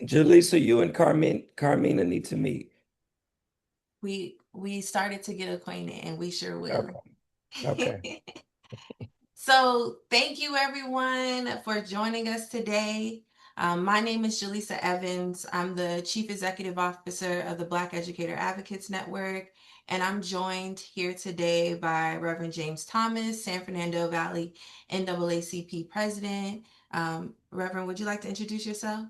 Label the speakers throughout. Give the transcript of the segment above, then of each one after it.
Speaker 1: Jaleesa, you and Carmina need to meet.
Speaker 2: We started to get acquainted, and we sure will.
Speaker 1: Okay. Okay.
Speaker 2: So, thank you everyone for joining us today. My name is Jaleesa Evans. I'm the Chief Executive Officer of the Black Educator Advocates Network, and I'm joined here today by Reverend James Thomas, San Fernando Valley NAACP President. Reverend, would you like to introduce yourself?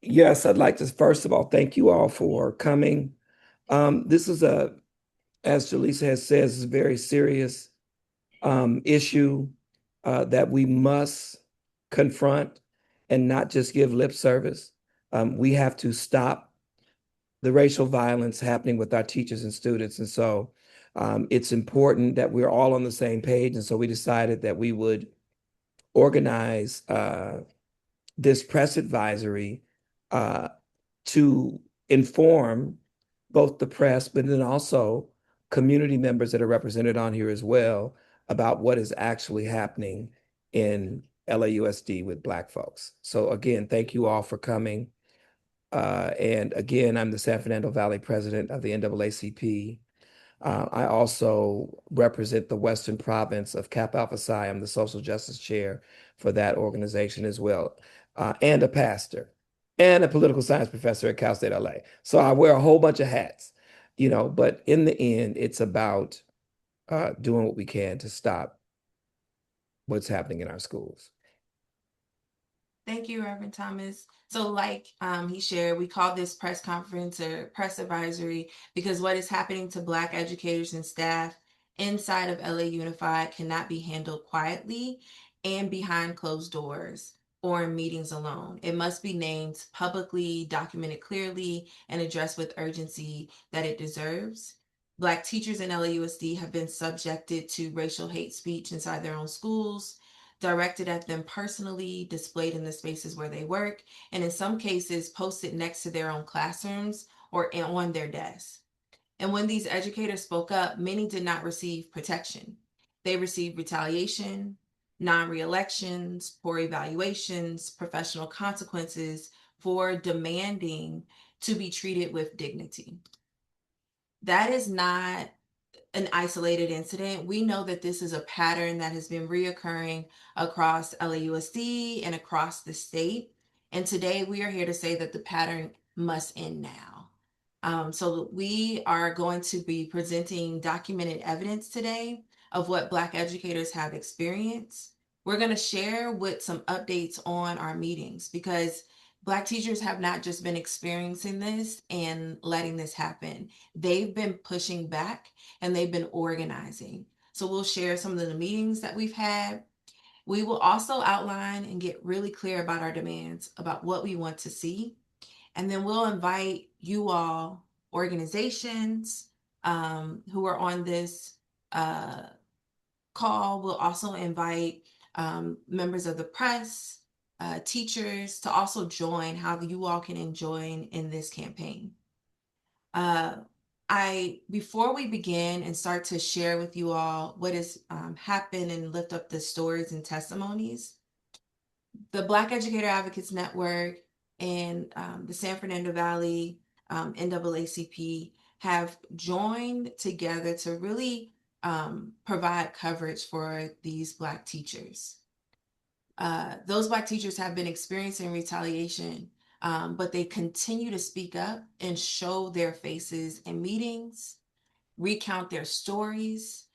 Speaker 1: Yes, I'd like to first of all thank you all for coming. This is as Jaleesa has said, is a very serious issue that we must confront and not just give lip service. We have to stop the racial violence happening with our teachers and students. And so it's important that we're all on the same page. And so we decided that we would organize this press advisory uh, to inform both the press, but then also community members that are represented on here as well about what is actually happening in LAUSD with Black folks. So again, thank you all for coming. And again, I'm the San Fernando Valley president of the NAACP. I also represent the Western Province of Kappa Alpha Psi. I'm the social justice chair for that organization as well, and a pastor and a political science professor at Cal State LA. So I wear a whole bunch of hats, but in the end, it's about doing what we can to stop what's happening in our schools.
Speaker 2: Thank you, Reverend Thomas. So, like he shared, we call this press conference or press advisory because what is happening to Black educators and staff inside of LA Unified cannot be handled quietly and behind closed doors or in meetings alone. It must be named publicly, documented clearly, and addressed with urgency that it deserves. Black teachers in LAUSD have been subjected to racial hate speech inside their own schools, directed at them personally, displayed in the spaces where they work, and in some cases, posted next to their own classrooms or on their desks. And when these educators spoke up, many did not receive protection. They received retaliation, non re-elections, poor evaluations, professional consequences for demanding to be treated with dignity. That is not an isolated incident. We know that this is a pattern that has been reoccurring across LAUSD and across the state. And today we are here to say that the pattern must end now. So we are going to be presenting documented evidence today of what Black educators have experienced. We're going to share with some updates on our meetings because Black teachers have not just been experiencing this and letting this happen. They've been pushing back and they've been organizing. So we'll share some of the meetings that we've had. We will also outline and get really clear about our demands, about what we want to see. And then we'll invite you all, organizations who are on this uh, call. We'll also invite members of the press, teachers to also join how you all can join in this campaign. Uh, I before we begin and start to share with you all what has happened and lift up the stories and testimonies, the Black Educator Advocates Network and the San Fernando Valley NAACP have joined together to really provide coverage for these Black teachers. Those Black teachers have been experiencing retaliation, but they continue to speak up and show their faces in meetings, recount their stories,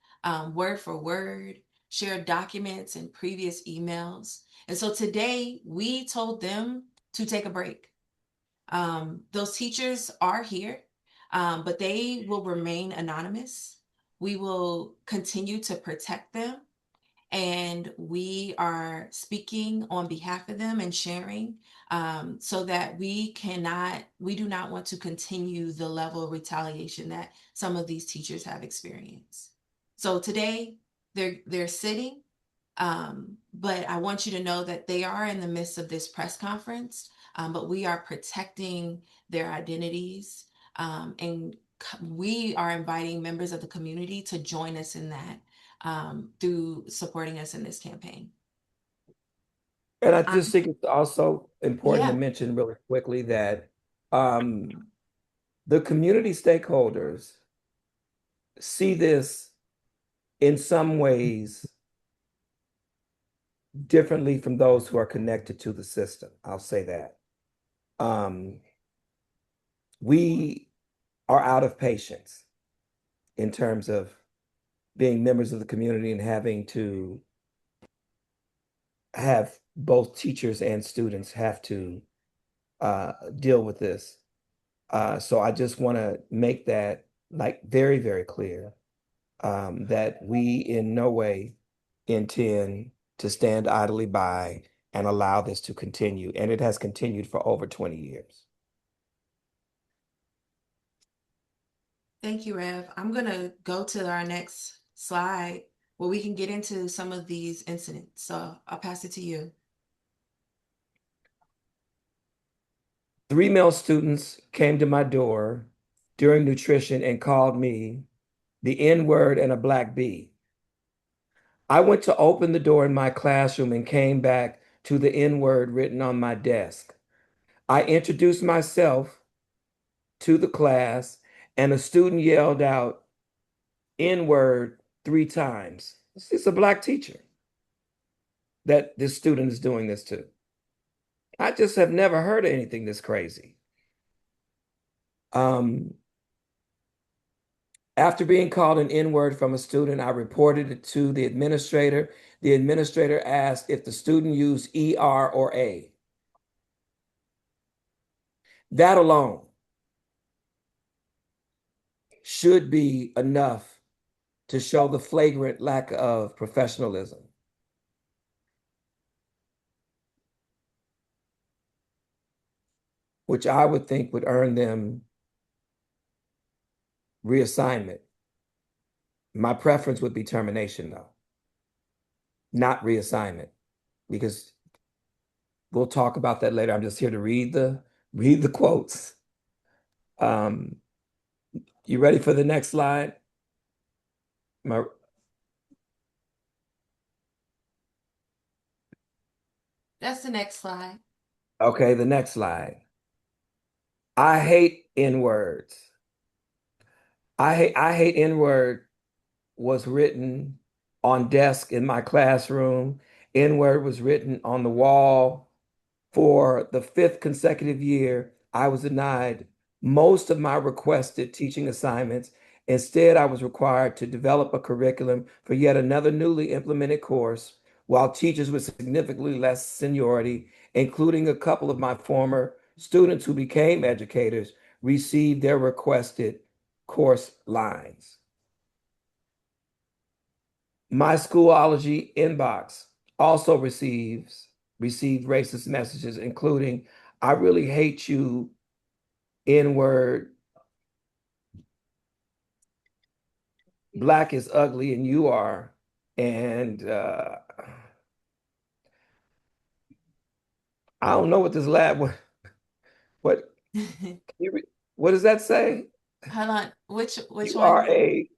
Speaker 2: word for word, share documents and previous emails. And so today we told them to take a break. Those teachers are here, but they will remain anonymous. We will continue to protect them, and we are speaking on behalf of them and sharing so that we do not want to continue the level of retaliation that some of these teachers have experienced. So today they're sitting, but I want you to know that they are in the midst of this press conference, but we are protecting their identities, and we are inviting members of the community to join us in that through supporting us in this campaign.
Speaker 1: And I
Speaker 2: Um,
Speaker 1: just think it's also important to
Speaker 2: yeah,
Speaker 1: mention really quickly that um, the community stakeholders see this in some ways differently from those who are connected to the system. I'll say that. Um, we are out of patience in terms of being members of the community and having to have both teachers and students have to deal with this. So I just want to make that like very, very clear that we in no way intend to stand idly by and allow this to continue. And it has continued for over 20 years.
Speaker 2: thank you, Rev. I'm gonna go to our next slide where we can get into some of these incidents. So I'll pass it to you.
Speaker 1: 3 male students came to my door during nutrition and called me the N word and a black bee. I went to open the door in my classroom and came back to the N word written on my desk. I introduced myself to the class, and a student yelled out N word 3 times. It's a black teacher that this student is doing this to. I just have never heard of anything this crazy. Um, After being called an N-word from a student, I reported it to the administrator. The administrator asked if the student used ER or A. That alone should be enough to show the flagrant lack of professionalism, which I would think would earn them reassignment. My preference would be termination, though, not reassignment, because we'll talk about that later. I'm just here to read the quotes. Um, you ready for the next slide? My,
Speaker 2: That's the next slide.
Speaker 1: okay, the next slide. I hate N-words. I hate N-word was written on desk in my classroom. N-word was written on the wall. For the 5th consecutive year, I was denied most of my requested teaching assignments. Instead, I was required to develop a curriculum for yet another newly implemented course, while teachers with significantly less seniority, including a couple of my former students who became educators, received their requested course lines. My Schoolology inbox also received racist messages, including "I really hate you," N-word, "Black is ugly and you are," and I don't know what this lab what what does that say?
Speaker 2: Hold on. Which
Speaker 1: You are
Speaker 2: one?
Speaker 1: a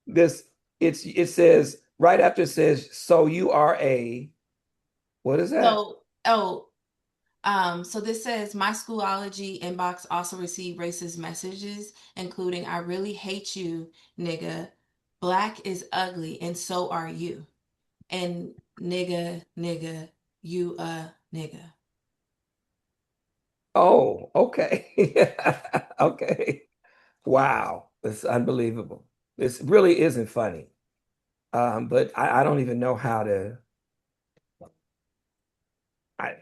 Speaker 1: this it says right after it says so you are a what is that?
Speaker 2: So, so this says my Schoolology inbox also received racist messages, including "I really hate you, nigga. Black is ugly, and so are you." And nigga, you a nigga.
Speaker 1: Oh, okay. Okay. Wow. It's unbelievable. This really isn't funny. But I don't even know how to I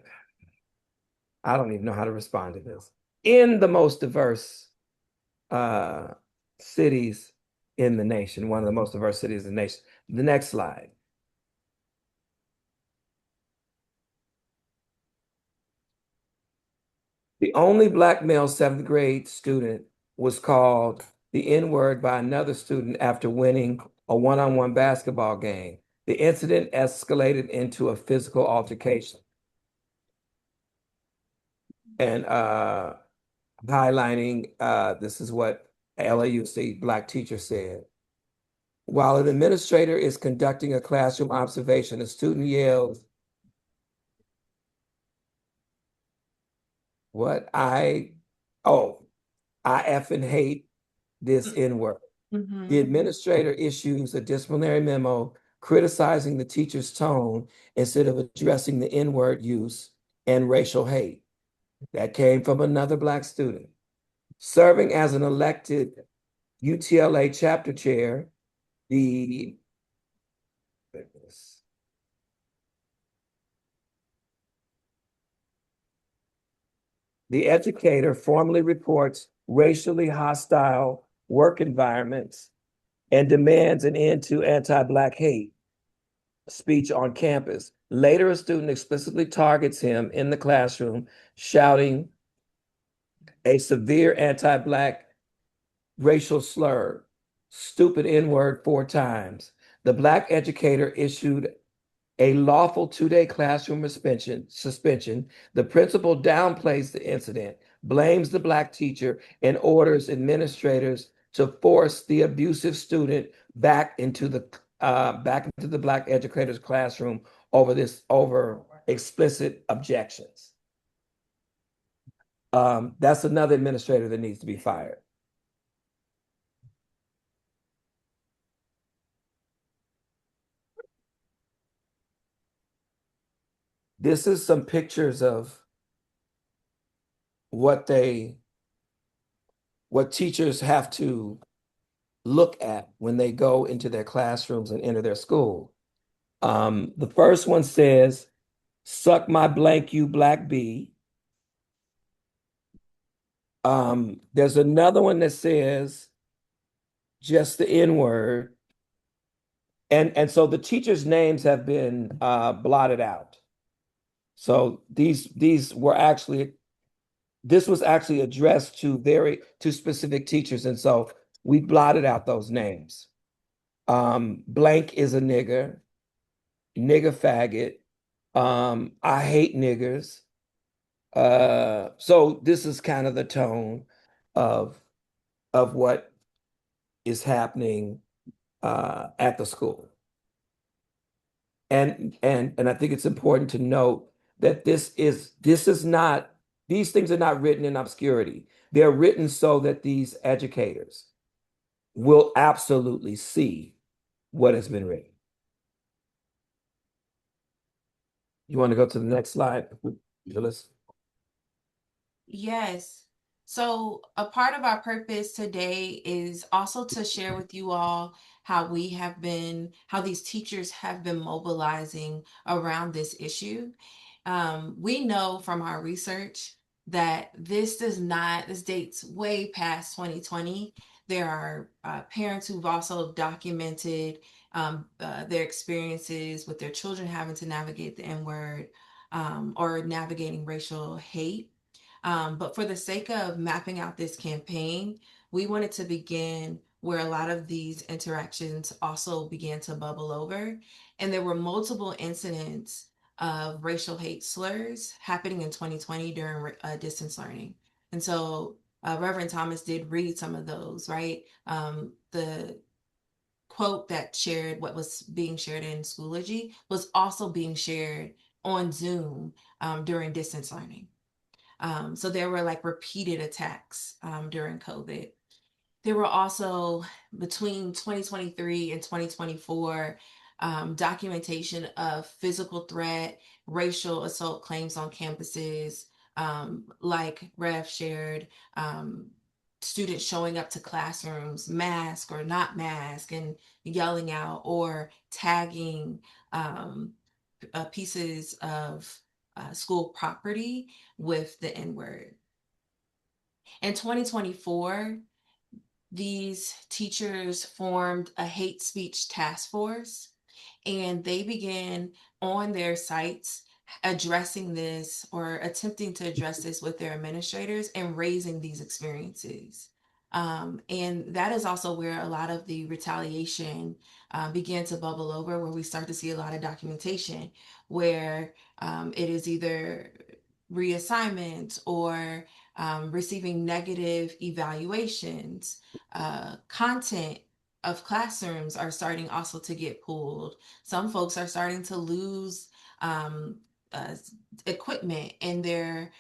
Speaker 1: I don't even know how to respond to this. In the most diverse uh cities in the nation, one of the most diverse cities in the nation. The next slide. The only black male 7th grade student was called the N-word by another student after winning a one-on-one basketball game. The incident escalated into a physical altercation. And highlighting this is what LAUSD black teacher said. While an administrator is conducting a classroom observation, a student yells, what oh, I effing hate this N-word. The
Speaker 2: Mhm.
Speaker 1: administrator issues a disciplinary memo criticizing the teacher's tone instead of addressing the N-word use and racial hate. That came from another Black student. Serving as an elected UTLA chapter chair, the the educator formally reports racially hostile work environments and demands an end to anti-Black hate speech on campus. Later, a student explicitly targets him in the classroom, shouting a severe anti-Black racial slur, stupid N-word 4 times. The Black educator issued a lawful 2-day classroom suspension. The principal downplays the incident, blames the Black teacher, and orders administrators to force the abusive student back into the Black educator's classroom over explicit objections. That's another administrator that needs to be fired. This is some pictures of what teachers have to look at when they go into their classrooms and enter their school. The first one says, "Suck my blank, you black bee." There's another one that says just the N word, and so the teachers' names have been blotted out. So these were actually this was actually addressed to specific teachers, and so we blotted out those names. Blank is a nigger faggot. I hate niggers. So this is kind of the tone of what is happening at the school. And I think it's important to note that this is not these things are not written in obscurity. They're written so that these educators will absolutely see what has been written. You want to go to the next slide, Phyllis?
Speaker 2: Yes. So, a part of our purpose today is also to share with you all how these teachers have been mobilizing around this issue. We know from our research that this dates way past 2020. There are parents who've also documented their experiences with their children having to navigate the N word or navigating racial hate. But for the sake of mapping out this campaign, we wanted to begin where a lot of these interactions also began to bubble over. And there were multiple incidents of racial hate slurs happening in 2020 during distance learning. And so Reverend Thomas did read some of those, right? The quote that shared what was being shared in Schoology was also being shared on Zoom during distance learning. So there were like repeated attacks during COVID. There were also between 2023 and 2024 documentation of physical threat, racial assault claims on campuses, like Rev shared, students showing up to classrooms, mask or not mask, and yelling out or tagging pieces of school property with the N word. In 2024, these teachers formed a hate speech task force and they began on their sites addressing this or attempting to address this with their administrators and raising these experiences. And that is also where a lot of the retaliation began to bubble over, where we start to see a lot of documentation where it is either reassignment or receiving negative evaluations. Content of classrooms are starting also to get pulled. Some folks are starting to lose um, uh, equipment in their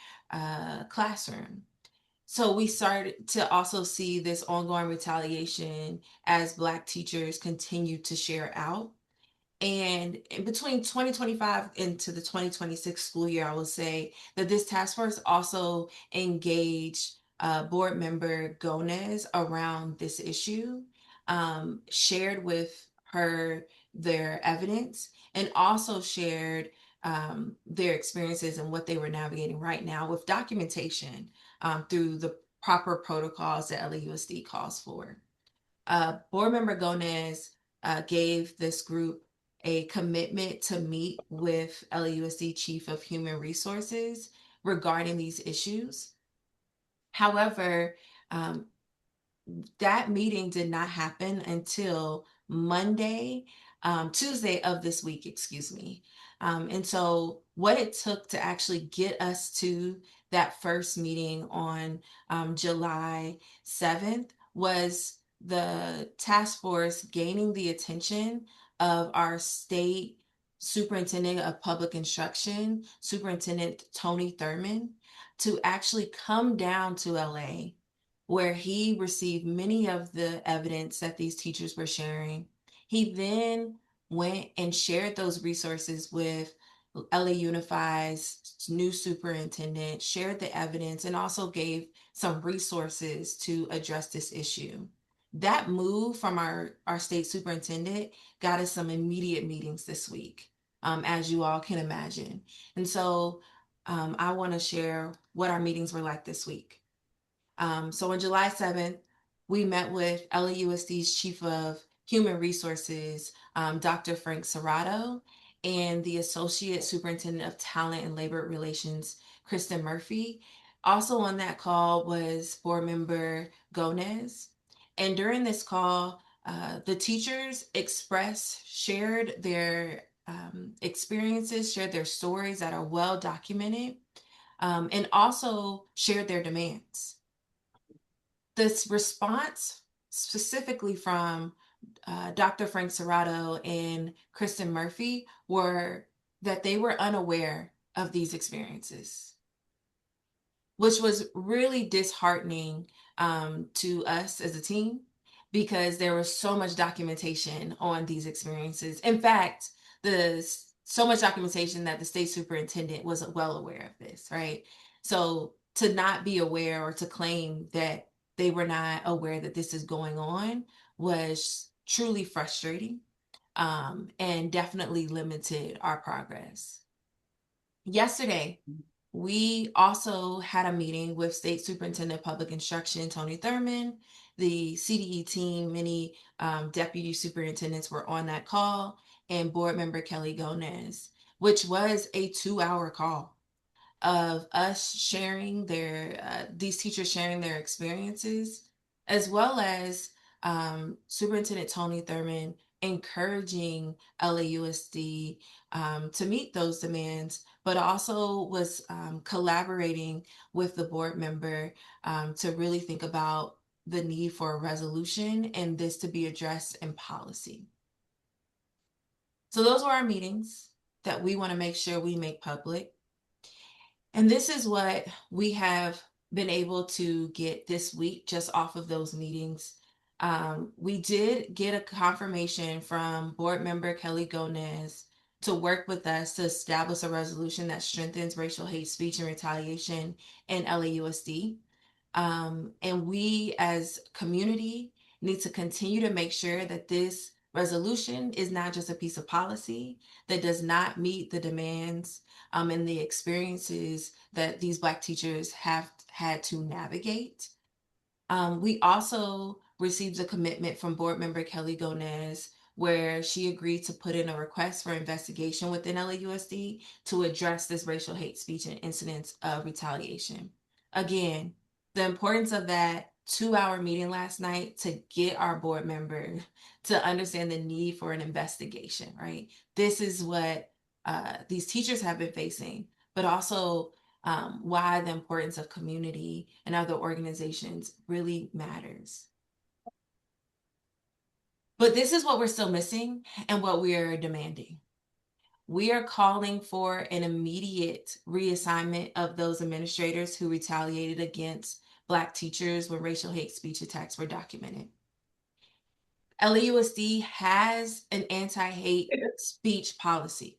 Speaker 2: classroom. So we started to also see this ongoing retaliation as Black teachers continue to share out. And in between 2025 into the 2026 school year, I will say that this task force also engaged board member Gomez around this issue, shared with her their evidence, and also shared their experiences and what they were navigating right now with documentation through the proper protocols that LAUSD calls for. Board member Gomez gave this group a commitment to meet with LAUSD Chief of Human Resources regarding these issues. However, um, that meeting did not happen until Tuesday of this week, excuse me. And so, what it took to actually get us to that first meeting on July 7th was the task force gaining the attention of our state superintendent of public instruction, Superintendent Tony Thurman, to actually come down to LA where he received many of the evidence that these teachers were sharing. He then went and shared those resources with LA Unify's new superintendent, shared the evidence, and also gave some resources to address this issue. That move from our state superintendent got us some immediate meetings this week, as you all can imagine. And so I want to share what our meetings were like this week. So on July 7th, we met with LAUSD's Chief of Human Resources, Dr. Frank Serrato, and the Associate Superintendent of Talent and Labor Relations, Kristen Murphy. Also on that call was board member Gomez. And during this call, the teachers shared their experiences, shared their stories that are well documented, and also shared their demands. This response, specifically from Dr. Frank Serrato and Kristen Murphy, were that they were unaware of these experiences, which was really disheartening to us as a team because there was so much documentation on these experiences. In fact, the so much documentation that the state superintendent was well aware of this, right? So to not be aware or to claim that they were not aware that this is going on was truly frustrating, and definitely limited our progress. Yesterday, we also had a meeting with State Superintendent of Public Instruction, Tony Thurman, the CDE team, many deputy superintendents were on that call, and board member Kelly Gomez, which was a 2-hour call of us sharing these teachers sharing their experiences, as well as Superintendent Tony Thurman encouraging LAUSD to meet those demands, but also was collaborating with the board member to really think about the need for a resolution and this to be addressed in policy. So those were our meetings that we want to make sure we make public. And this is what we have been able to get this week just off of those meetings. We did get a confirmation from board member Kelly Gomez to work with us to establish a resolution that strengthens racial hate speech and retaliation in LAUSD. And we as community need to continue to make sure that this resolution is not just a piece of policy that does not meet the demands and the experiences that these Black teachers have had to navigate. We also received a commitment from board member Kelly Gomez where she agreed to put in a request for investigation within LAUSD to address this racial hate speech and incidents of retaliation. Again, the importance of that 2-hour meeting last night to get our board member to understand the need for an investigation, right? This is what these teachers have been facing, but also why the importance of community and other organizations really matters. But this is what we're still missing and what we are demanding. We are calling for an immediate reassignment of those administrators who retaliated against Black teachers when racial hate speech attacks were documented. LAUSD has an anti-hate speech policy.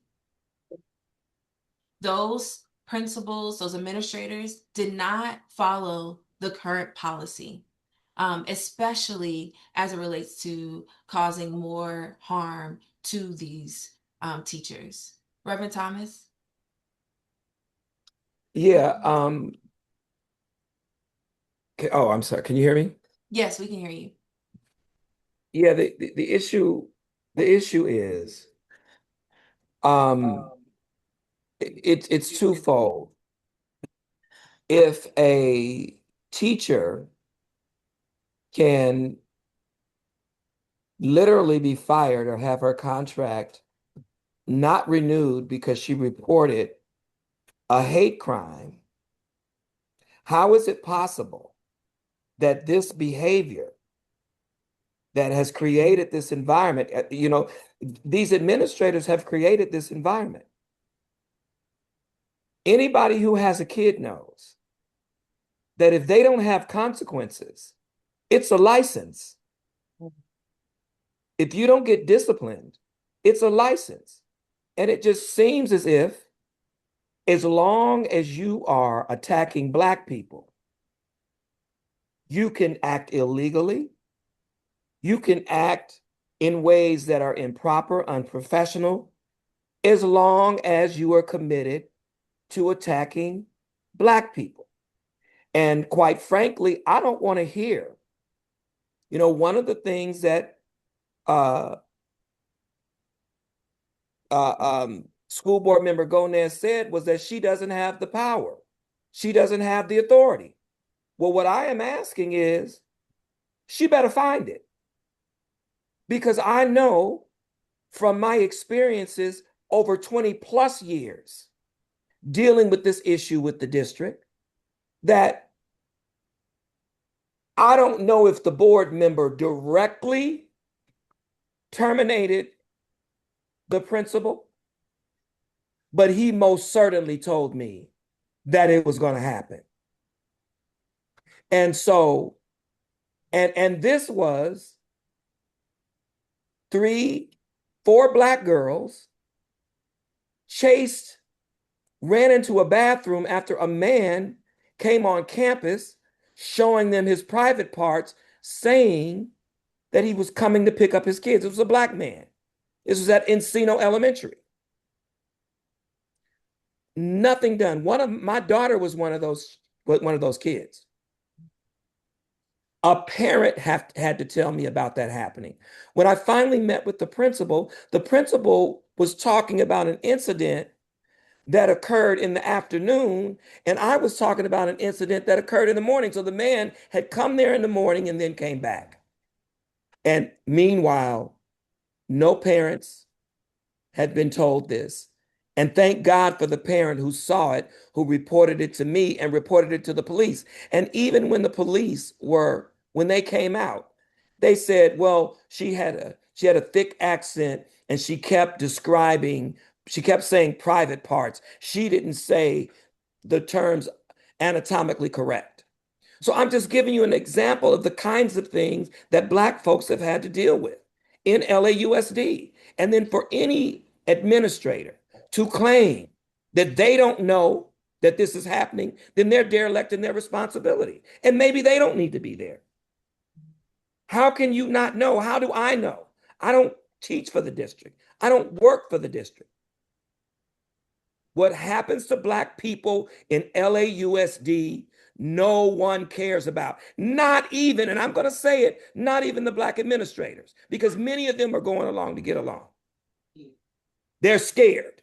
Speaker 2: Those principals, those administrators did not follow the current policy, especially as it relates to causing more harm to these teachers. Reverend Thomas?
Speaker 1: Yeah. Oh, I'm sorry. Can you hear me?
Speaker 2: Yes, we can hear you.
Speaker 1: Yeah. The issue is um, it's twofold. If a teacher can literally be fired or have her contract not renewed because she reported a hate crime, how is it possible that this behavior that has created this environment, these administrators have created this environment. Anybody who has a kid knows that if they don't have consequences, it's a license. If you don't get disciplined, it's a license. And it just seems as if, as long as you are attacking Black people, you can act illegally, you can act in ways that are improper, unprofessional, as long as you are committed to attacking Black people. And quite frankly, I don't want to hear, one of the things that uh, school board member Gomez said was that she doesn't have the power. She doesn't have the authority. Well, what I am asking is, she better find it. Because I know from my experiences over 20 plus years dealing with this issue with the district that I don't know if the board member directly terminated the principal, but he most certainly told me that it was going to happen. And so, and this was 4 Black girls ran into a bathroom after a man came on campus showing them his private parts, saying that he was coming to pick up his kids. It was a Black man. This was at Encino Elementary. Nothing done. My daughter was one of those kids. A parent had to tell me about that happening. When I finally met with the principal was talking about an incident that occurred in the afternoon, and I was talking about an incident that occurred in the morning. So the man had come there in the morning and then came back. And meanwhile, no parents had been told this. And thank God for the parent who saw it, who reported it to me and reported it to the police. And even when the police when they came out, they said, well, she had a thick accent and she kept saying private parts. She didn't say the terms anatomically correct. So I'm just giving you an example of the kinds of things that Black folks have had to deal with in LAUSD. And then for any administrator to claim that they don't know that this is happening, then they're derelict in their responsibility. And maybe they don't need to be there. How can you not know? How do I know? I don't teach for the district. I don't work for the district. What happens to Black people in LAUSD, no one cares about. Not even, and I'm going to say it, not even the Black administrators, because many of them are going along to get along. They're scared.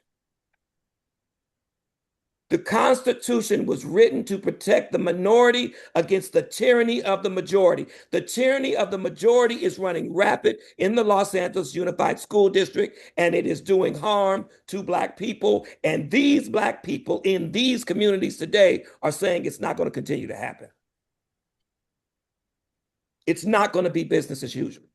Speaker 1: The Constitution was written to protect the minority against the tyranny of the majority. The tyranny of the majority is running rapid in the Los Angeles Unified School District, and it is doing harm to Black people. And these Black people in these communities today are saying it's not going to continue to happen. It's not going to be business as usual.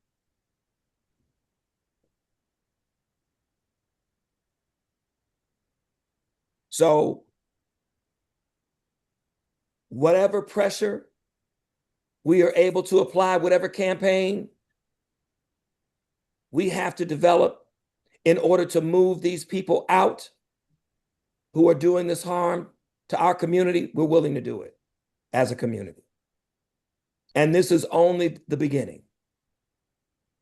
Speaker 1: So whatever pressure we are able to apply, whatever campaign we have to develop in order to move these people out who are doing this harm to our community, we're willing to do it as a community. And this is only the beginning.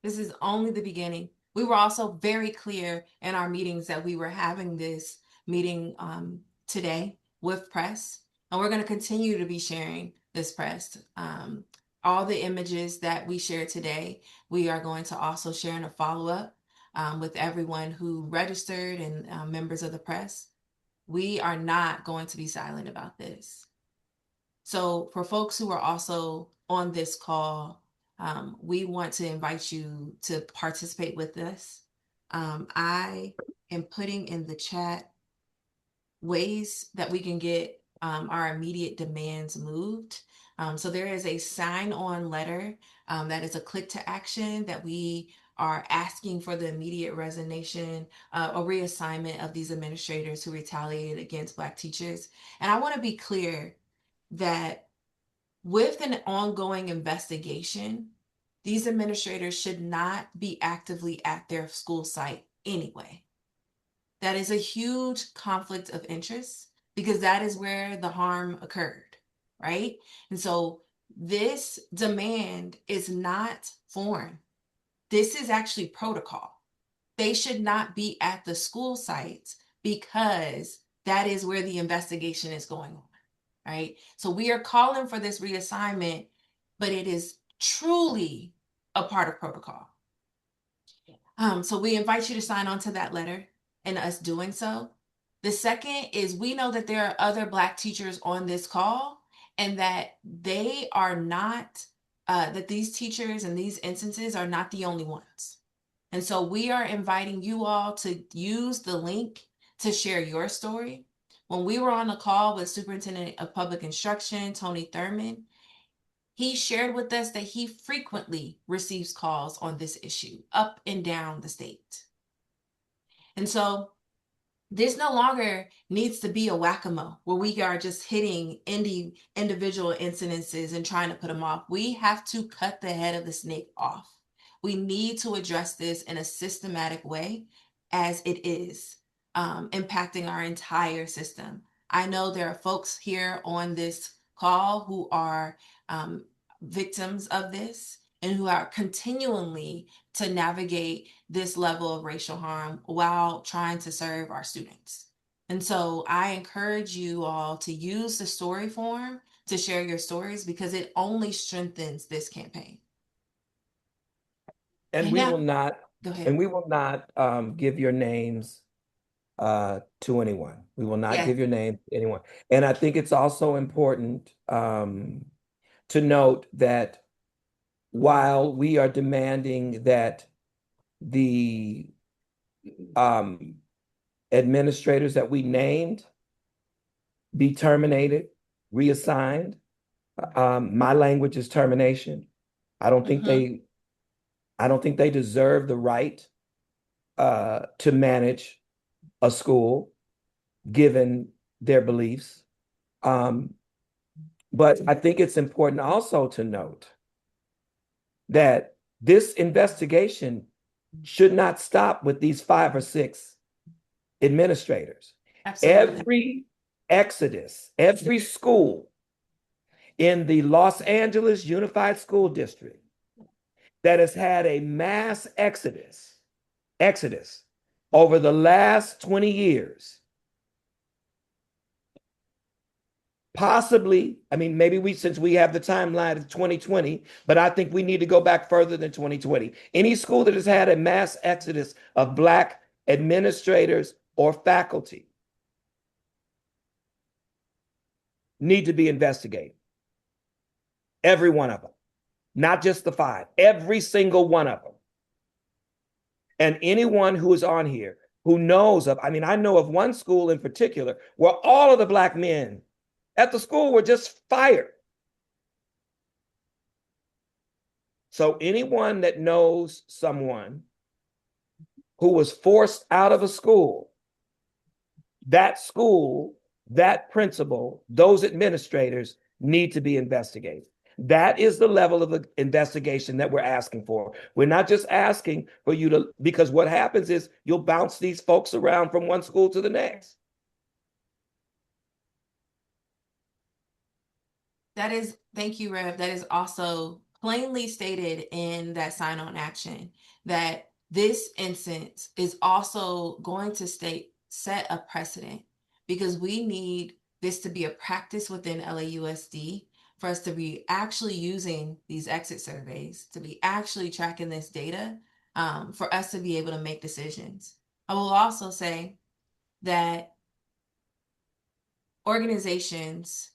Speaker 2: This is only the beginning. We were also very clear in our meetings that we were having this meeting today with press, and we're going to continue to be sharing this press. All the images that we shared today, we are going to also share in a follow-up with everyone who registered and members of the press. We are not going to be silent about this. So for folks who are also on this call, we want to invite you to participate with us. I am putting in the chat ways that we can get our immediate demands moved. So there is a sign-on letter that is a click to action that we are asking for the immediate resignation, a reassignment of these administrators who retaliated against Black teachers. And I want to be clear that with an ongoing investigation, these administrators should not be actively at their school site anyway. That is a huge conflict of interest because that is where the harm occurred, right? And so this demand is not foreign. This is actually protocol. They should not be at the school sites because that is where the investigation is going on. Right? So we are calling for this reassignment, but it is truly a part of protocol. So we invite you to sign on to that letter and us doing so. The second is we know that there are other Black teachers on this call and that they are not, that these teachers and these instances are not the only ones. And so we are inviting you all to use the link to share your story. When we were on the call with Superintendent of Public Instruction, Tony Thurman, he shared with us that he frequently receives calls on this issue up and down the state. And so this no longer needs to be a whack-a-mole where we are just hitting individual incidences and trying to put them off. We have to cut the head of the snake off. We need to address this in a systematic way as it is impacting our entire system. I know there are folks here on this call who are victims of this and who are continually to navigate this level of racial harm while trying to serve our students. And so I encourage you all to use the story form to share your stories because it only strengthens this campaign.
Speaker 1: And we will not,
Speaker 2: go ahead.
Speaker 1: give your names to anyone. We will not
Speaker 2: Yes.
Speaker 1: give your name to anyone. And I think it's also important to note that while we are demanding that the administrators that we named be terminated, reassigned, my language is termination. I don't think they deserve the right to manage a school given their beliefs. But I think it's important also to note that this investigation should not stop with these 5 or 6 administrators.
Speaker 2: Absolutely.
Speaker 1: Every exodus, every school in the Los Angeles Unified School District that has had a mass exodus over the last 20 years, possibly, I mean, maybe since we have the timeline of 2020, but I think we need to go back further than 2020. Any school that has had a mass exodus of Black administrators or faculty need to be investigated. Every one of them, not just the 5, every single one of them. And anyone who is on here who knows of, I mean, I know of one school in particular where all of the Black men at the school were just fired. So anyone that knows someone who was forced out of a school that school, that principal, those administrators need to be investigated. That is the level of the investigation that we're asking for. We're not just asking for you to, because what happens is you'll bounce these folks around from one school to the next.
Speaker 2: That is, thank you, Rev. That is also plainly stated in that sign on action that this instance is also going to set a precedent, because we need this to be a practice within LAUSD for us to be actually using these exit surveys, to be actually tracking this data, for us to be able to make decisions. I will also say that organizations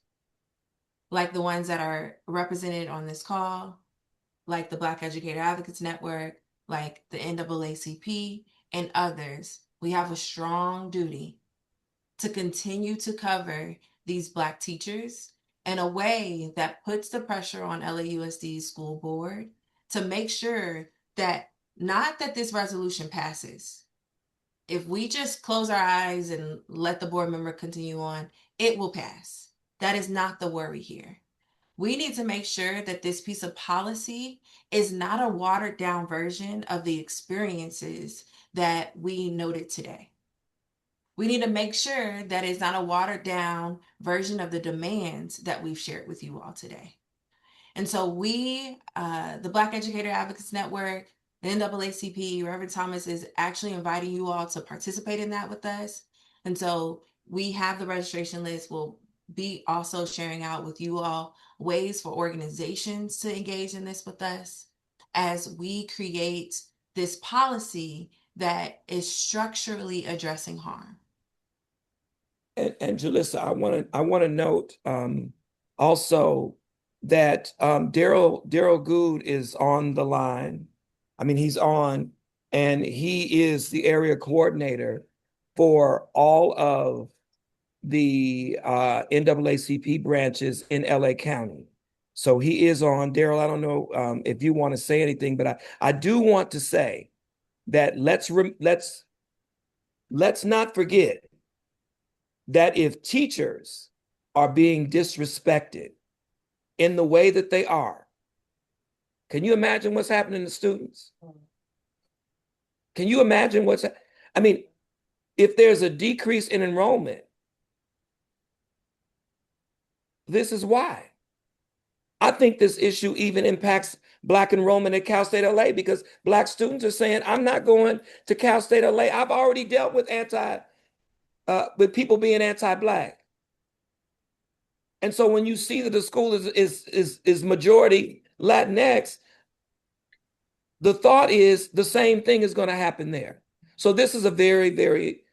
Speaker 2: like the ones that are represented on this call, like the Black Educator Advocates Network, like the NAACP, and others, we have a strong duty to continue to cover these Black teachers in a way that puts the pressure on LAUSD's school board to make sure that, not that this resolution passes. If we just close our eyes and let the board member continue on, it will pass. That is not the worry here. We need to make sure that this piece of policy is not a watered down version of the experiences that we noted today. We need to make sure that it's not a watered down version of the demands that we've shared with you all today. And so we, the Black Educator Advocates Network, the NAACP, Reverend Thomas is actually inviting you all to participate in that with us. And so we have the registration list. We'll be also sharing out with you all ways for organizations to engage in this with us as we create this policy that is structurally addressing harm.
Speaker 1: And Jalissa, I want to note also that Daryl Good is on the line. I mean, he's on, and he is the area coordinator for all of the NAACP branches in LA County. So he is on. Daryl, I don't know if you want to say anything, but I do want to say that let's not forget that if teachers are being disrespected in the way that they are, can you imagine what's happening to students? Can you imagine I mean, if there's a decrease in enrollment, this is why. I think this issue even impacts Black enrollment at Cal State LA, because Black students are saying, I'm not going to Cal State LA. I've already dealt with with people being anti-Black. And so when you see that the school is majority Latinx, the thought is the same thing is going to happen there. So this is a very, very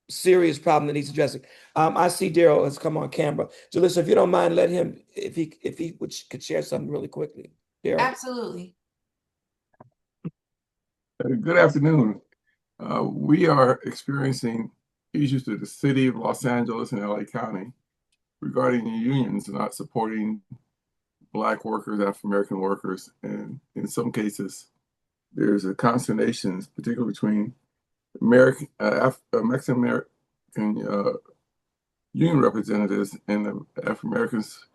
Speaker 1: serious problem that needs addressing. I see Daryl has come on camera. Jalissa, if you don't mind, let him, if he could share something really quickly. Daryl.
Speaker 2: Absolutely.
Speaker 3: Good afternoon. We are experiencing issues with the city of Los Angeles and LA County regarding the unions not supporting Black workers, African-American workers, and in some cases, there's a consternation, particularly between Mexican-American union representatives and the African-Americans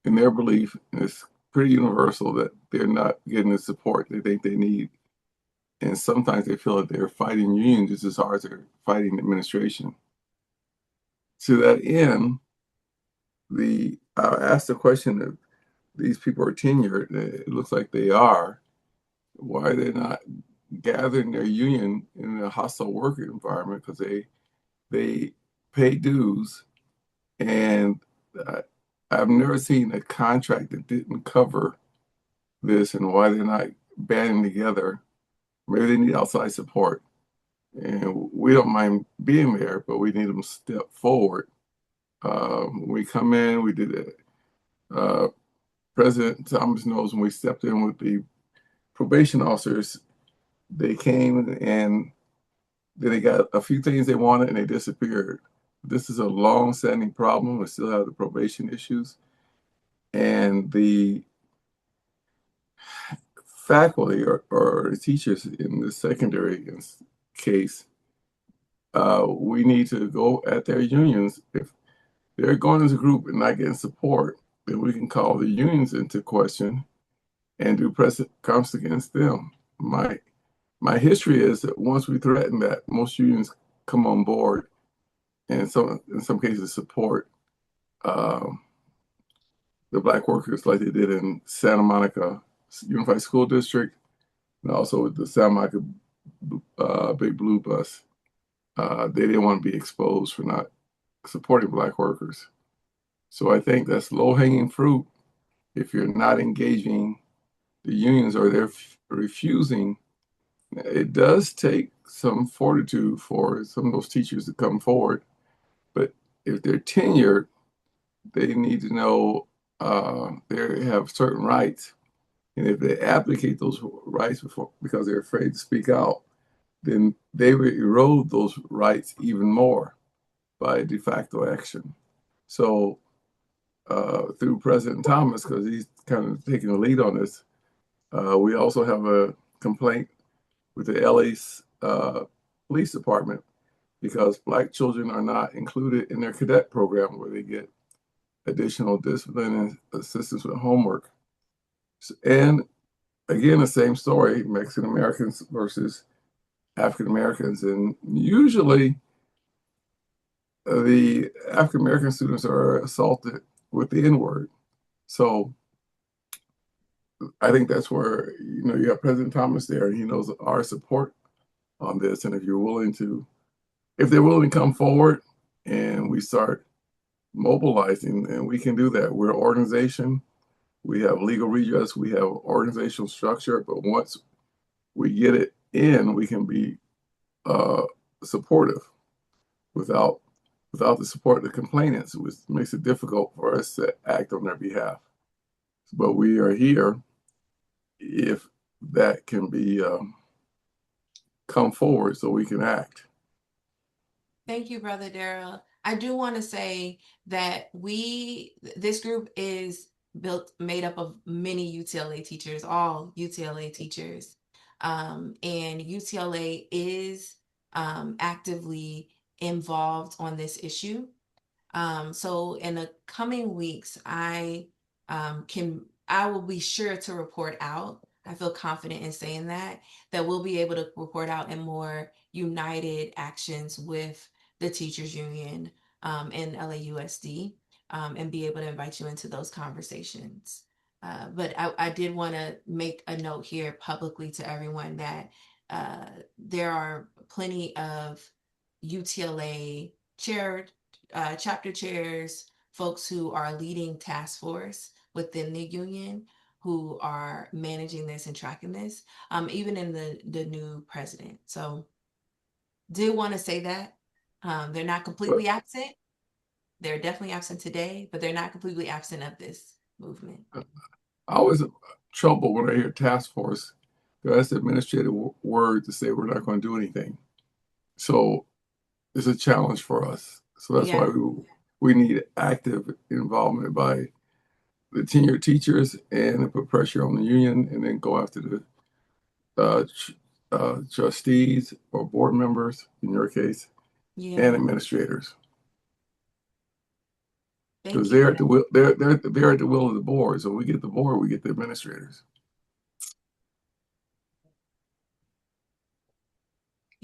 Speaker 3: in their belief, and it's pretty universal, that they're not getting the support they think they need. And sometimes they feel that they're fighting unions just as hard as they're fighting administration. To that end, I asked the question if these people are tenured. It looks like they are. Why are they not gathering their union in a hostile work environment? Because they pay dues, and I've never seen a contract that didn't cover this, and why they're not banding together. Maybe they need outside support. And we don't mind being there, but we need them to step forward. When we come in, we did it. President Thomas knows when we stepped in with the probation officers, they came and then they got a few things they wanted and they disappeared. This is a long-standing problem. We still have the probation issues. And the faculty or the teachers in the secondary case, we need to go at their unions. If they're going as a group and not getting support, then we can call the unions into question and do press conference against them. My history is that once we threaten that, most unions come on board and in some cases support um, the Black workers like they did in Santa Monica Unified School District and also with the Santa Monica Big Blue Bus. They didn't want to be exposed for not supporting Black workers. So I think that's low-hanging fruit if you're not engaging the unions or they're refusing. It does take some fortitude for some of those teachers to come forward, but if they're tenured, they need to know they have certain rights. And if they abdicate those rights because they're afraid to speak out, then they will erode those rights even more by de facto action. So through President Thomas, because he's kind of taking the lead on this, we also have a complaint with the LA Police Department because Black children are not included in their cadet program where they get additional discipline and assistance with homework. And again, the same story, Mexican Americans versus African Americans. And usually the African American students are assaulted with the N word. So I think that's where, you have President Thomas there and he knows our support on this. And if they're willing to come forward and we start mobilizing, and we can do that. We're an organization. We have legal redress. We have organizational structure. But once we get it in, we can be supportive without the support of the complainants, which makes it difficult for us to act on their behalf. But we are here if that can be come forward so we can act.
Speaker 2: Thank you, Brother Darrell. I do want to say that this group is made up of many UTLA teachers, all UTLA teachers. And UTLA is actively involved on this issue. So in the coming weeks, I will be sure to report out. I feel confident in saying that we'll be able to report out in more united actions with the teachers union and LAUSD and be able to invite you into those conversations. But I did want to make a note here publicly to everyone that there are plenty of UTLA chapter chairs, folks who are leading task force within the union who are managing this and tracking this, even in the new president. So did want to say that they're not completely
Speaker 3: But
Speaker 2: absent. They're definitely absent today, but they're not completely absent of this movement.
Speaker 3: I always have trouble when I hear task force because that's the administrative word to say we're not going to do anything. So it's a challenge for us. So that's why we need active involvement by the tenured teachers and put pressure on the union and then go after the trustees or board members, in your case, and administrators. Because they're at the will, they're at the will of the board. So we get the board, we get the administrators.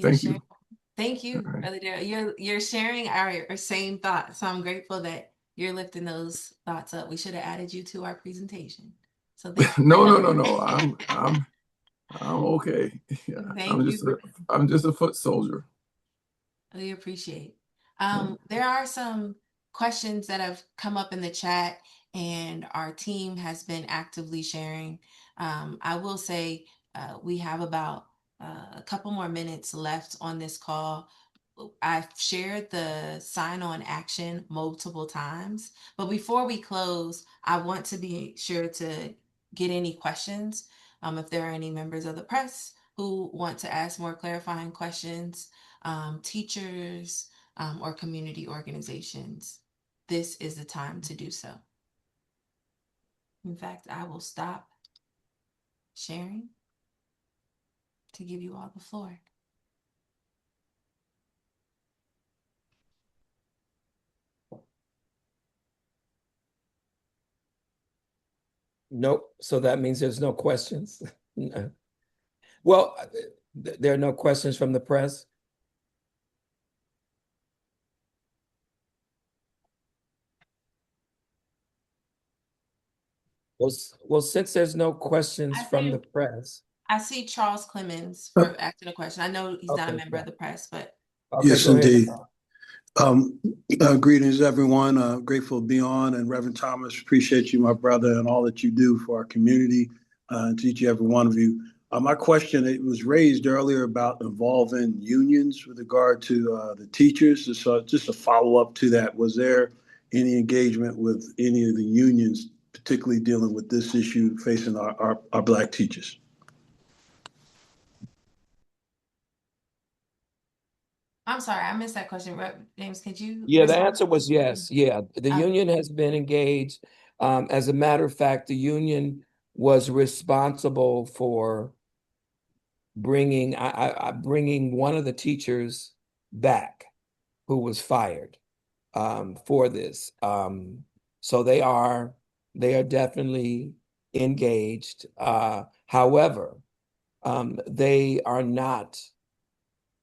Speaker 3: Thank you.
Speaker 2: Thank you,
Speaker 3: Right.
Speaker 2: Brother Darrell. You're sharing our same thoughts. So I'm grateful that you're lifting those thoughts up. We should have added you to our presentation. So thank you.
Speaker 3: No. I'm okay. Yeah,
Speaker 2: Thank you.
Speaker 3: I'm just a foot soldier.
Speaker 2: We appreciate. There are some questions that have come up in the chat, and our team has been actively sharing. I will say we have about a couple more minutes left on this call. I've shared the sign on action multiple times, but before we close, I want to be sure to get any questions. If there are any members of the press who want to ask more clarifying questions, teachers, or community organizations, this is the time to do so. In fact, I will stop sharing to give you all the floor.
Speaker 1: Nope. So that means there's no questions. No. Well, there are no questions from the press. Well, since there's no questions from the press.
Speaker 2: I see Charles Clemens for asking a question. I know he's not a
Speaker 1: Okay,
Speaker 2: member of the press, but
Speaker 1: okay,
Speaker 4: Yes,
Speaker 1: go ahead.
Speaker 4: indeed. Greetings, everyone. Grateful to be on. And Reverend Thomas, appreciate you, my brother, and all that you do for our community, and to each and every one of you. My question, it was raised earlier about involving unions with regard to the teachers. So just a follow-up to that, was there any engagement with any of the unions, particularly dealing with this issue facing our Black teachers?
Speaker 2: I'm sorry, I missed that question. James, could you
Speaker 1: Yeah, the
Speaker 2: respond?
Speaker 1: answer was yes. Yeah, the union has been engaged. As a matter of fact, the union was responsible for bringing bringing one of the teachers back who was fired for this. So they are definitely engaged. However, they are not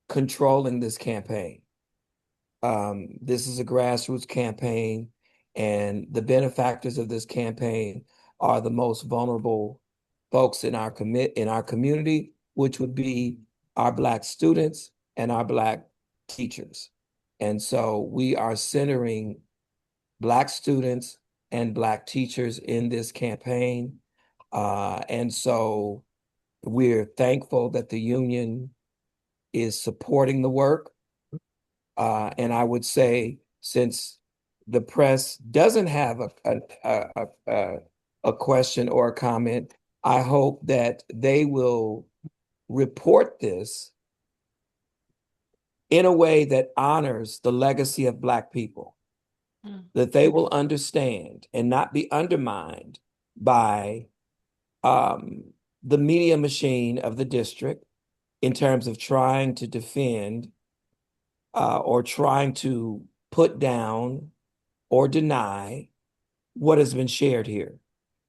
Speaker 1: controlling this campaign. This is a grassroots campaign, and the benefactors of this campaign are the most vulnerable folks in our community, which would be our Black students and our Black teachers. And so we are centering Black students and Black teachers in this campaign. And so we're thankful that the union is supporting the work. And I would say, since the press doesn't have a question or a comment, I hope that they will report this in a way that honors the legacy of Black people, that they will understand and not be undermined by the media machine of the district in terms of trying to defend or trying to put down or deny what has been shared here.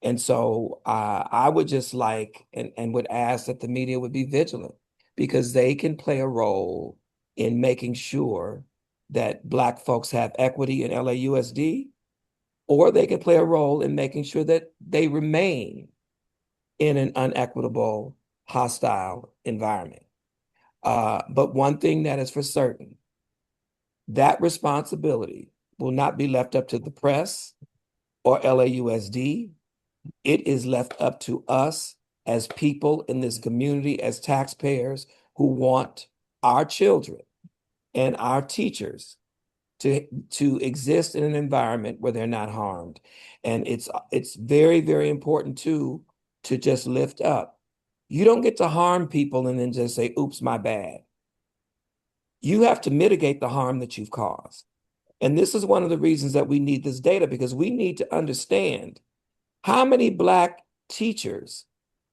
Speaker 1: And so I would just like and would ask that the media would be vigilant, because they can play a role in making sure that Black folks have equity in LAUSD, or they can play a role in making sure that they remain in an unequitable, hostile environment. But one thing that is for certain, that responsibility will not be left up to the press or LAUSD. It is left up to us as people in this community, as taxpayers who want our children and our teachers to exist in an environment where they're not harmed. And it's very, very important too to just lift up. You don't get to harm people and then just say, oops, my bad. You have to mitigate the harm that you've caused. And this is one of the reasons that we need this data, because we need to understand how many Black teachers,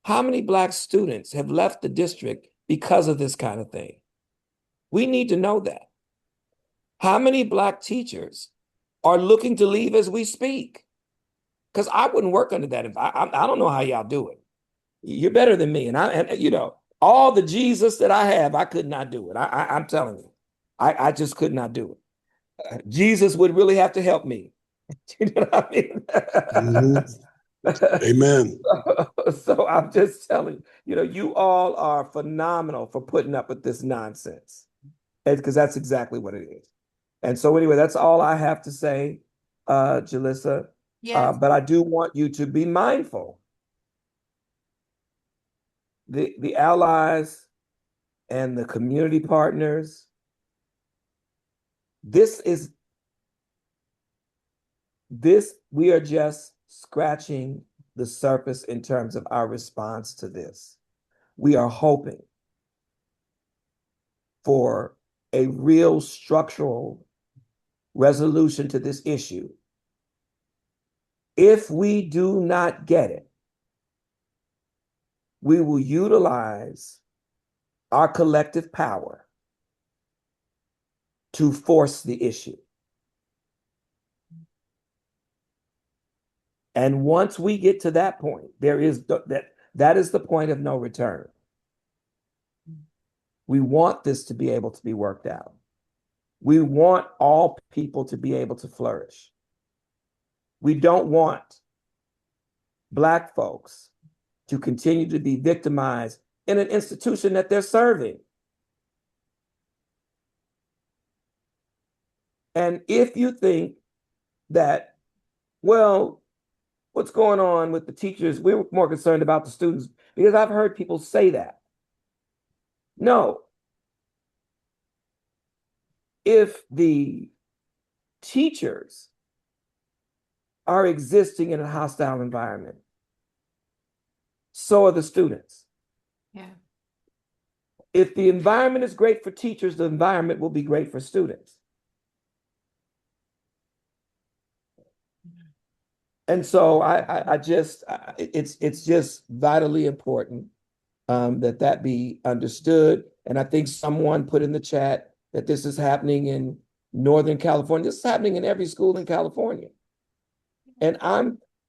Speaker 1: how many Black students have left the district because of this kind of thing. We need to know that. How many Black teachers are looking to leave as we speak? Because I wouldn't work under that. I don't know how y'all do it. You're better than me. And all the Jesus that I have, I could not do it. I'm telling you, I just could not do it. Jesus would really have to help me. You know what I mean?
Speaker 4: Amen.
Speaker 1: So I'm just telling you, you all are phenomenal for putting up with this nonsense, because that's exactly what it is. And so anyway, that's all I have to say, Jalissa.
Speaker 2: Yes.
Speaker 1: But I do want you to be mindful. The allies and the community partners, we are just scratching the surface in terms of our response to this. We are hoping for a real structural resolution to this issue. If we do not get it, we will utilize our collective power to force the issue. And once we get to that point, that is the point of no return. We want this to be able to be worked out. We want all people to be able to flourish. We don't want Black folks to continue to be victimized in an institution that they're serving. And if you think that, well, what's going on with the teachers, we're more concerned about the students, because I've heard people say that. No. If the teachers are existing in a hostile environment, so are the students.
Speaker 2: Yeah.
Speaker 1: If the environment is great for teachers, the environment will be great for students. And so it's just vitally important that be understood. And I think someone put in the chat that this is happening in Northern California. This is happening in every school in California. And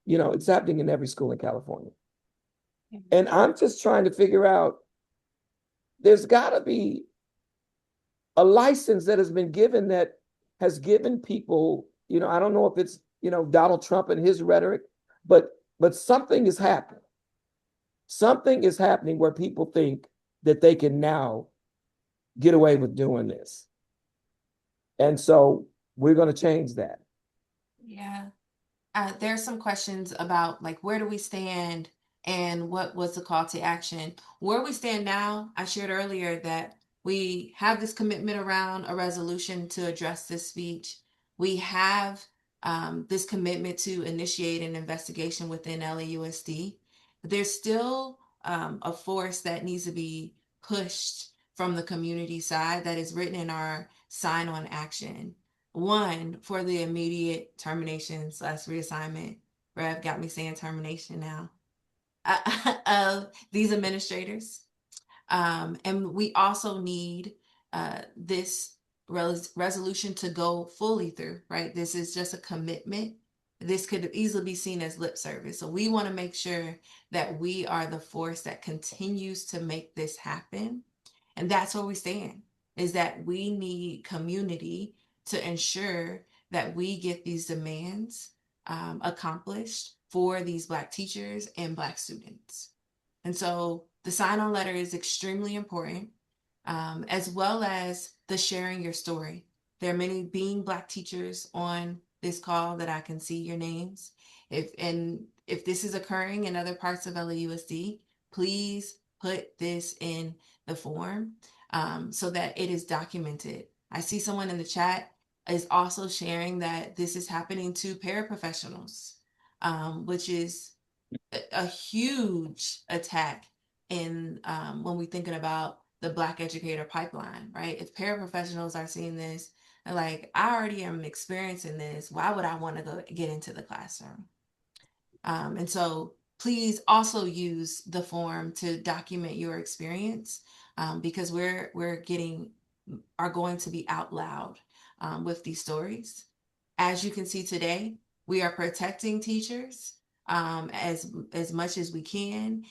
Speaker 1: it's happening in every school in California. And I'm just trying to figure out, there's got to be a license that has been given that has given people, I don't know if it's, Donald Trump and his rhetoric, but something is happening. Something is happening where people think that they can now get away with doing this. And so we're going to change that.
Speaker 2: Yeah. There are some questions about, like, where do we stand and what was the call to action? Where we stand now, I shared earlier that we have this commitment around a resolution to address this speech. We have this commitment to initiate an investigation within LAUSD. There's still a force that needs to be pushed from the community side that is written in our sign-on action. One, for the immediate termination / reassignment. Rev got me saying termination now. Of these administrators. And we also need this resolution to go fully through, right? This is just a commitment. This could easily be seen as lip service. So we want to make sure that we are the force that continues to make this happen. And that's where we stand, is that we need community to ensure that we get these demands accomplished for these Black teachers and Black students. And so the sign-on letter is extremely important, as well as the sharing your story. There are many being Black teachers on this call that I can see your names. If this is occurring in other parts of LAUSD, please put this in the form so that it is documented. I see someone in the chat is also sharing that this is happening to paraprofessionals, which is a huge attack in when we're thinking about the Black educator pipeline, right? If paraprofessionals are seeing this, they're like, I already am experiencing this. Why would I want to go get into the classroom? And so please also use the form to document your experience because we're going to be out loud with these stories. As you can see today, we are protecting teachers as much as we can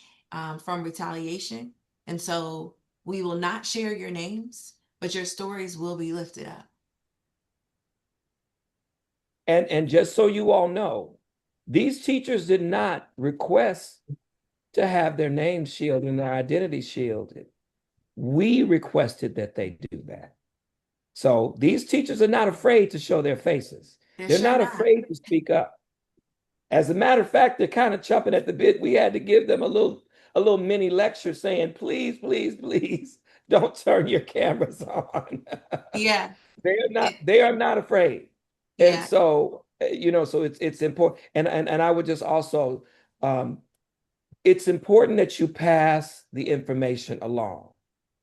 Speaker 2: from retaliation. And so we will not share your names, but your stories will be lifted up.
Speaker 1: And just so you all know, these teachers did not request to have their names shielded and their identities shielded. We requested that they do that. So these teachers are not afraid to show their faces. They're not afraid to speak up. As a matter of fact, they're kind of chomping at the bit. We had to give them a little mini lecture saying, please, please, please, don't turn your cameras on.
Speaker 2: Yeah.
Speaker 1: They are not afraid.
Speaker 2: Yeah.
Speaker 1: And so, so it's important. And I would just also, it's important that you pass the information along.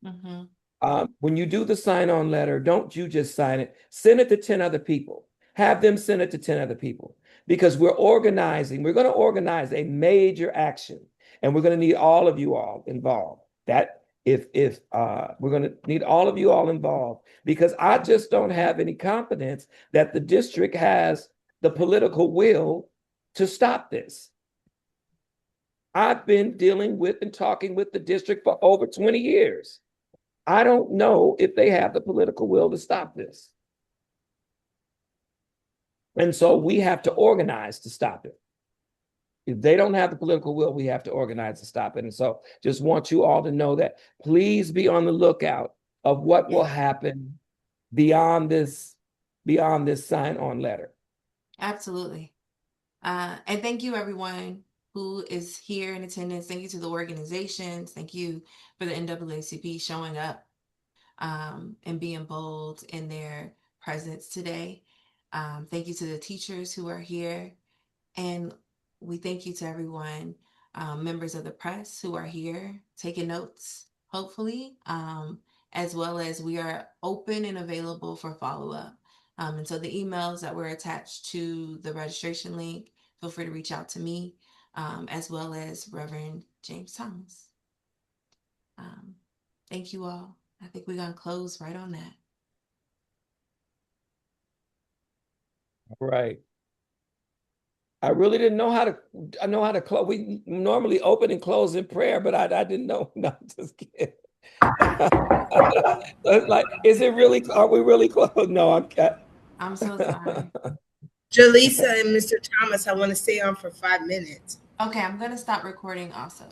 Speaker 2: Mm-hmm.
Speaker 1: When you do the sign-on letter, don't you just sign it, send it to 10 other people. Have them send it to 10 other people because we're going to organize a major action and we're going to need all of you all involved. That if we're going to need all of you all involved because I just don't have any confidence that the district has the political will to stop this. I've been dealing with and talking with the district for over 20 years. I don't know if they have the political will to stop this. And so we have to organize to stop it. If they don't have the political will, we have to organize to stop it. And so just want you all to know that. Please be on the lookout of what will happen beyond this sign-on letter.
Speaker 2: Absolutely. And thank you, everyone who is here in attendance. Thank you to the organizations. Thank you for the NAACP showing up and being bold in their presence today. Thank you to the teachers who are here. And we thank you to everyone, members of the press who are here taking notes, hopefully, as well as we are open and available for follow-up. And so the emails that were attached to the registration link, feel free to reach out to me, as well as Reverend James Thomas. Thank you all. I think we're going to close right on that.
Speaker 1: Right. I really didn't know how to close. We normally open and close in prayer, but I didn't know. No, just kidding. Like, are we really close? No,
Speaker 2: I'm so sorry.
Speaker 5: Jaleesa and Mr. Thomas, I want to stay on for 5 minutes.
Speaker 2: Okay, I'm going to stop recording also.